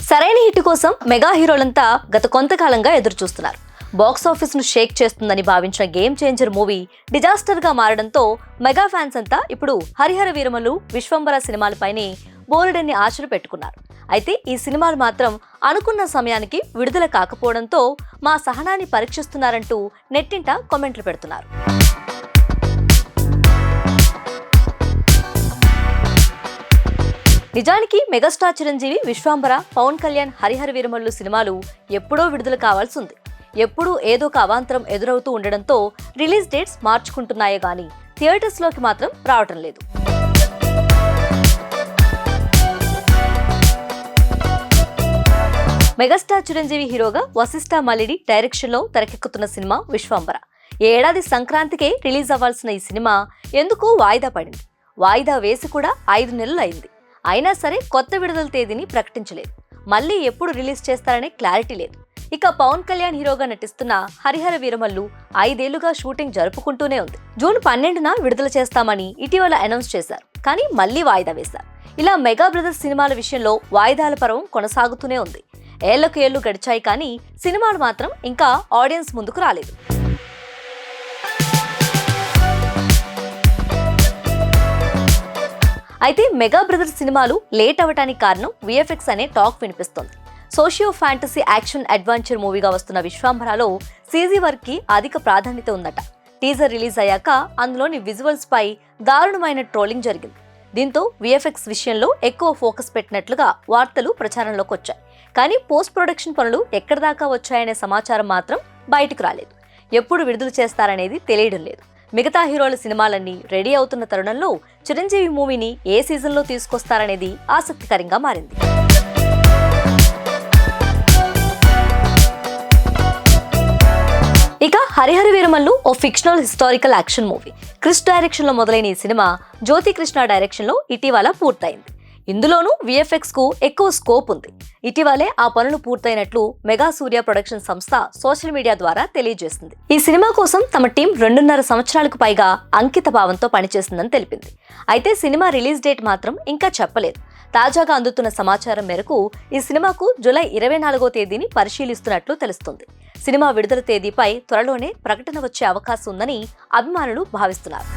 సరైన హిట్ కోసం మెగా హీరోలంతా గత కొంతకాలంగా ఎదురు చూస్తున్నారు. బాక్స్ ఆఫీస్ ను షేక్ చేస్తుందని భావించిన గేమ్ చేంజర్ మూవీ డిజాస్టర్ గా మారడంతో మెగా ఫ్యాన్స్ అంతా ఇప్పుడు హరిహర వీరమల్లు, విశ్వంబర సినిమాలపైనే బోలెడన్ని ఆశలు పెట్టుకున్నారు. అయితే ఈ సినిమాలు మాత్రం అనుకున్న సమయానికి విడుదల కాకపోవడంతో మా సహనాన్ని పరీక్షిస్తున్నారంటూ నెట్టింట కామెంట్లు పెడుతున్నారు. నిజానికి మెగాస్టార్ చిరంజీవి, విశ్వంబర, పవన్ కళ్యాణ్ హరిహర వీరమల్లు సినిమాలు ఎప్పుడో విడుదల కావాల్సి ఉంది. ఎప్పుడూ ఏదో ఒక అవాంతరం ఎదురవుతూ ఉండడంతో రిలీజ్ డేట్స్ మార్చుకుంటున్నాయే గానీ థియేటర్స్ లోకి మాత్రం రావటం లేదు. మెగాస్టార్ చిరంజీవి హీరోగా వశిష్ఠ మలిడి డైరెక్షన్ లో తెరకెక్కుతున్న సినిమా విశ్వంబర. ఈ ఏడాది సంక్రాంతికే రిలీజ్ అవ్వాల్సిన ఈ సినిమా ఎందుకో వాయిదా పడింది. వాయిదా వేసి కూడా 5 నెలలు అయింది. అయినా సరే కొత్త విడుదల తేదీని ప్రకటించలేదు. మళ్ళీ ఎప్పుడు రిలీజ్ చేస్తారనే క్లారిటీ లేదు. ఇక పవన్ కళ్యాణ్ హీరోగా నటిస్తున్న హరిహర వీరమల్లు 5 ఏళ్లుగా షూటింగ్ జరుపుకుంటూనే ఉంది. జూన్ 12న విడుదల చేస్తామని ఇటీవల అనౌన్స్ చేశారు. కానీ మళ్ళీ వాయిదా వేశారు. ఇలా మెగా బ్రదర్స్ సినిమాల విషయంలో వాయిదాల పర్వం కొనసాగుతూనే ఉంది. ఏళ్లకు ఏళ్లు గడిచాయి కానీ సినిమాలు మాత్రం ఇంకా ఆడియన్స్ ముందుకు రాలేదు. అయితే మెగా బ్రదర్స్ సినిమాలు లేట్ అవ్వడానికి కారణం విఎఫ్ఎక్స్ అనే టాక్ వినిపిస్తోంది. సోషియో ఫ్యాంటసీ యాక్షన్ అడ్వెంచర్ మూవీగా వస్తున్న విశ్వంబరలో సీజీ వర్క్ కి అధిక ప్రాధాన్యత ఉందట. టీజర్ రిలీజ్ అయ్యాక అందులోని విజువల్స్ పై దారుణమైన ట్రోలింగ్ జరిగింది. దీంతో విఎఫ్ఎక్స్ విషయంలో ఎక్కువ ఫోకస్ పెట్టినట్లుగా వార్తలు ప్రచారంలోకి వచ్చాయి. కానీ పోస్ట్ ప్రొడక్షన్ పనులు ఎక్కడి దాకా వచ్చాయనే సమాచారం మాత్రం బయటకు రాలేదు. ఎప్పుడు విడుదల చేస్తారనేది తెలియడం లేదు. మిగతా హీరోల సినిమాలన్నీ రెడీ అవుతున్న తరుణంలో చిరంజీవి మూవీని ఏ సీజన్లో తీసుకొస్తారనేది ఆసక్తికరంగా మారింది. ఇక హరిహర వీరమల్లు ఓ fictional historical action movie. Krish direction లో మొదలైన ఈ సినిమా జ్యోతి కృష్ణ డైరెక్షన్ లో ఇటీవల పూర్తయింది. ఇందులోనూ విఎఫ్ఎక్స్ కు ఎక్కువ స్కోప్ ఉంది. ఇటీవలే ఆ పనులు పూర్తయినట్లు మెగా సూర్య ప్రొడక్షన్ సంస్థ సోషల్ మీడియా ద్వారా తెలియజేసింది. ఈ సినిమా కోసం తమ టీం 2.5 సంవత్సరాలకు పైగా అంకిత భావంతో పనిచేసిందని తెలిపింది. అయితే సినిమా రిలీజ్ డేట్ మాత్రం ఇంకా చెప్పలేదు. తాజాగా అందుతున్న సమాచారం మేరకు ఈ సినిమాకు జూలై 24వ తేదీని పరిశీలిస్తున్నట్లు తెలుస్తుంది. సినిమా విడుదల తేదీపై త్వరలోనే ప్రకటన వచ్చే అవకాశం ఉందని అభిమానులు భావిస్తున్నారు.